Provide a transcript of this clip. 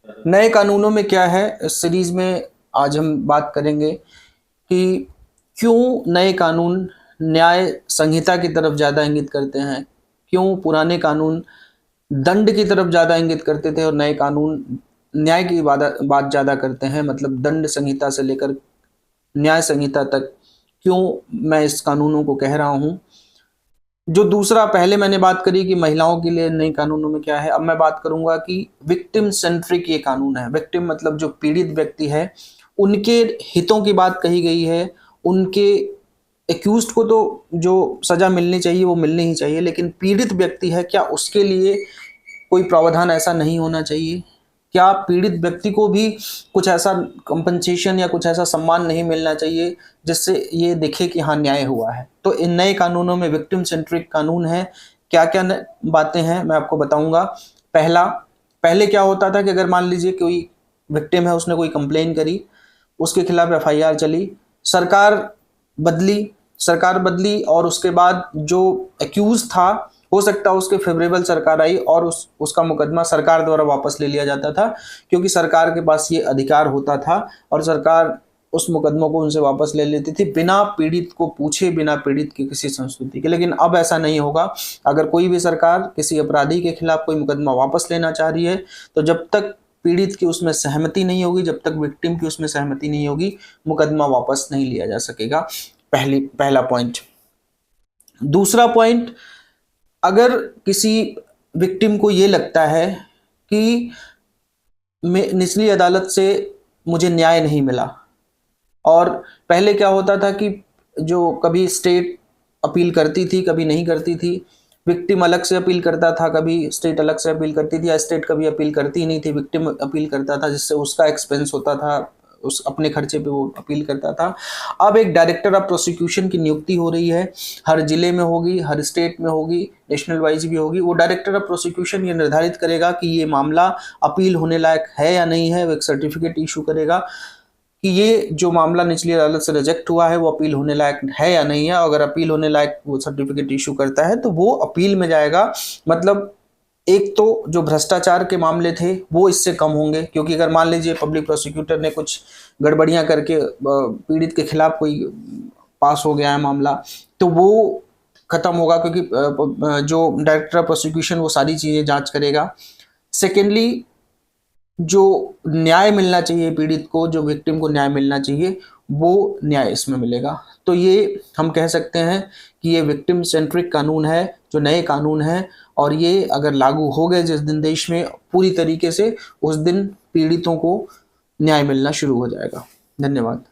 नए कानूनों में क्या है, इस सीरीज में आज हम बात करेंगे कि क्यों नए कानून न्याय संहिता की तरफ ज़्यादा इंगित करते हैं, क्यों पुराने कानून दंड की तरफ ज़्यादा इंगित करते थे और नए कानून न्याय की बात ज़्यादा करते हैं, मतलब दंड संहिता से लेकर न्याय संहिता तक। क्यों मैं इस कानूनों को कह रहा हूँ। जो दूसरा, पहले मैंने बात करी कि महिलाओं के लिए नए कानूनों में क्या है, अब मैं बात करूंगा कि विक्टिम सेंट्रिक ये कानून है। विक्टिम मतलब जो पीड़ित व्यक्ति है, उनके हितों की बात कही गई है। उनके एक्यूज्ड को तो जो सजा मिलनी चाहिए वो मिलनी ही चाहिए, लेकिन पीड़ित व्यक्ति है, क्या उसके लिए कोई प्रावधान ऐसा नहीं होना चाहिए? क्या पीड़ित व्यक्ति को भी कुछ ऐसा कंपनसेशन या कुछ ऐसा सम्मान नहीं मिलना चाहिए जिससे ये दिखे कि हाँ न्याय हुआ है? तो इन नए कानूनों में विक्टिम सेंट्रिक कानून है। क्या क्या बातें हैं मैं आपको बताऊंगा। पहला, पहले क्या होता था कि अगर मान लीजिए कोई विक्टिम है, उसने कोई कंप्लेन करी, उसके खिलाफ एफआईआर चली, सरकार बदली, सरकार बदली और उसके बाद जो एक्यूज था, हो सकता है उसके फेवरेबल सरकार आई और उसका मुकदमा सरकार द्वारा वापस ले लिया जाता था, क्योंकि सरकार के पास ये अधिकार होता था और सरकार उस मुकदमों को उनसे वापस ले लेती थी बिना पीड़ित को पूछे, बिना पीड़ित की किसी संस्तुति के। लेकिन अब ऐसा नहीं होगा। अगर कोई भी सरकार किसी अपराधी के खिलाफ कोई मुकदमा वापस लेना चाह रही है, तो जब तक पीड़ित की उसमें सहमति नहीं होगी, जब तक विक्टिम की उसमें सहमति नहीं होगी, मुकदमा वापस नहीं लिया जा सकेगा। पहला पॉइंट। दूसरा पॉइंट, अगर किसी विक्टिम को ये लगता है कि निचली अदालत से मुझे न्याय नहीं मिला, और पहले क्या होता था कि जो कभी स्टेट अपील करती थी, कभी नहीं करती थी, विक्टिम अलग से अपील करता था, कभी स्टेट अलग से अपील करती थी, या स्टेट कभी अपील करती ही नहीं थी, विक्टिम अपील करता था, जिससे उसका एक्सपेंस होता था, उस अपने खर्चे पे वो अपील करता था। अब एक डायरेक्टर ऑफ प्रोसिक्यूशन की नियुक्ति हो रही है, हर जिले में होगी, हर स्टेट में होगी, नेशनल वाइज भी होगी। वो डायरेक्टर ऑफ प्रोसिक्यूशन ये निर्धारित करेगा कि ये मामला अपील होने लायक है या नहीं है। वो एक सर्टिफिकेट इशू करेगा कि ये जो मामला निचली अदालत से रिजेक्ट हुआ है वो अपील होने लायक है या नहीं है। अगर अपील होने लायक वो सर्टिफिकेट इशू करता है तो वो अपील में जाएगा। मतलब एक तो जो भ्रष्टाचार के मामले थे वो इससे कम होंगे, क्योंकि अगर मान लीजिए पब्लिक प्रोसिक्यूटर ने कुछ गड़बड़ियां करके पीड़ित के खिलाफ कोई पास हो गया है मामला, तो वो खत्म होगा, क्योंकि जो डायरेक्टर ऑफ प्रोसिक्यूशन वो सारी चीजें जांच करेगा। सेकेंडली, जो न्याय मिलना चाहिए पीड़ित को, जो विक्टिम को न्याय मिलना चाहिए, वो न्याय इसमें मिलेगा। तो ये हम कह सकते हैं कि ये विक्टिम सेंट्रिक कानून है, जो नए कानून है, और ये अगर लागू हो गए जिस दिन देश में पूरी तरीके से, उस दिन पीड़ितों को न्याय मिलना शुरू हो जाएगा। धन्यवाद।